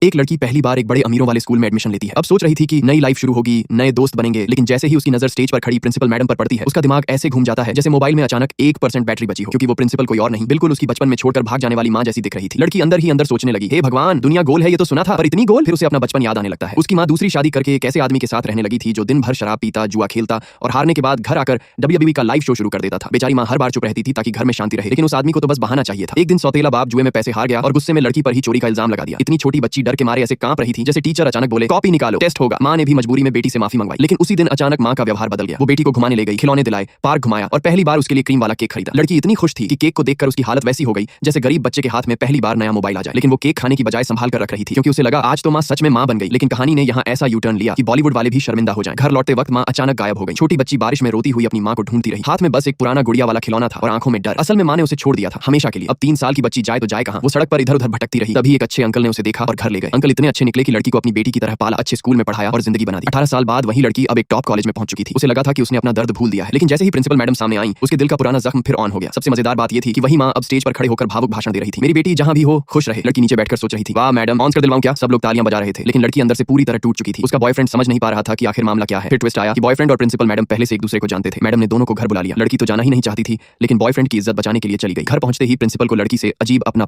एक लड़की पहली बार एक बड़े अमीरों वाले स्कूल में एडमिशन लेती है। अब सोच रही थी कि नई लाइफ शुरू होगी, नए दोस्त बनेंगे, लेकिन जैसे ही उसकी नजर स्टेज पर खड़ी प्रिंसिपल मैडम पर पड़ती है, उसका दिमाग ऐसे घूम जाता है जैसे मोबाइल में अचानक 1% बैटरी बची हो, क्योंकि वो प्रिंसिपल कोई और नहीं, बिल्कुल उसकी बचपन में छोड़कर भाग जाने वाली मां जैसी दिख रही थी। लड़की अंदर ही अंदर सोचने लगी, हे भगवान, दुनिया गोल है ये तो सुना था, पर इतनी गोल। फिर उसे अपना बचपन याद आने लगता है। उसकी मां दूसरी शादी करके एक ऐसे आदमी के साथ रहने लगी थी जो दिन भर शराब पीता, जुआ खेलता और हारने के बाद घर आकर WWE का लाइव शो शुरू कर देता था। बेचारी मां हर बार चुप रहती थी ताकि घर में शांति रहे, लेकिन उस आदमी को तो बस बहाना चाहिए था। एक दिन सौतेला बाप जुए में पैसे हार गया और गुस्से में लड़की पर ही चोरी का इल्जाम लगा दिया। इतनी छोटी बच्ची डर के मारे ऐसे कांप रही थी जैसे टीचर अचानक बोले कॉपी निकालो, टेस्ट होगा। मां ने भी मजबूरी में बेटी से माफी मंगवाई, लेकिन उसी दिन अचानक मां का व्यवहार बदल गया। वो बेटी को घुमाने ले गई, खिलौने दिलाए, पार्क घुमाया और पहली बार उसके लिए क्रीम वाला केक खरीदा। लड़की इतनी खुश थी कि केक को देखकर उसकी हालत वैसी हो गई जैसे गरीब बच्चे के हाथ में पहली बार नया मोबाइल आ जाए। लेकिन वो केक खाने की बजाय संभाल कर रख रही थी, क्योंकि उसे लगा आज तो मां सच में मां बन गई। लेकिन कहानी ने यहाँ ऐसा यू टर्न लिया कि बॉलीवुड वाले भी शर्मिंदा हो जाएं। घर लौटते वक्त मां अचानक गायब हो गई। छोटी बच्ची बारिश में रोती हुई अपनी मां को ढूंढती रही। हाथ में बस एक पुराना गुड़िया वाला खिलौना था और आंखों में डर। असल में मां ने उसे छोड़ दिया था हमेशा के लिए। अब 3 साल की बच्ची जाए तो जाए कहां। वो सड़क पर इधर उधर भटकती रही। तभी एक अच्छे अंकल ने उसे देखा और घर ले गए। अंकल इतने अच्छे निकले कि लड़की को अपनी बेटी की तरह पाला, अच्छे स्कूल में पढ़ाया और जिंदगी बना दी। 18 साल बाद वही लड़की अब एक टॉप कॉलेज में पहुंच चुकी थी। उसे लगा था कि उसने अपना दर्द भूल दिया है, लेकिन जैसे ही प्रिंसिपल मैडम सामने आई, उसके दिल का पुराना जख्म फिर ऑन हो गया। सबसे मजेदार बात यह थी कि वही मां अब स्टेज पर खड़े होकर भावुक भाषण दे रही थी। मेरी बेटी जहां भी हो खुश रहे। लड़की नीचे बैठकर सोच रही थी, वाह मैडम, ऑन कर दिलवाऊं क्या। सब लोग तालियां बजा रहे थे, लेकिन लड़की अंदर से पूरी तरह टूट चुकी थी। उसका बॉयफ्रेंड समझ नहीं पा रहा था कि आखिर मामला क्या है। फिर ट्विस्ट आया कि बॉयफ्रेंड और प्रिंसिपल मैडम पहले से एक दूसरे को जानते थे। मैडम ने दोनों को घर बुला लिया। लड़की तो जाना ही नहीं चाहती थी, लेकिन बॉयफ्रेंड की इज्जत बचाने के लिए चली गई। घर पहुंचते ही प्रिंसिपल को लड़की से अजीब अपना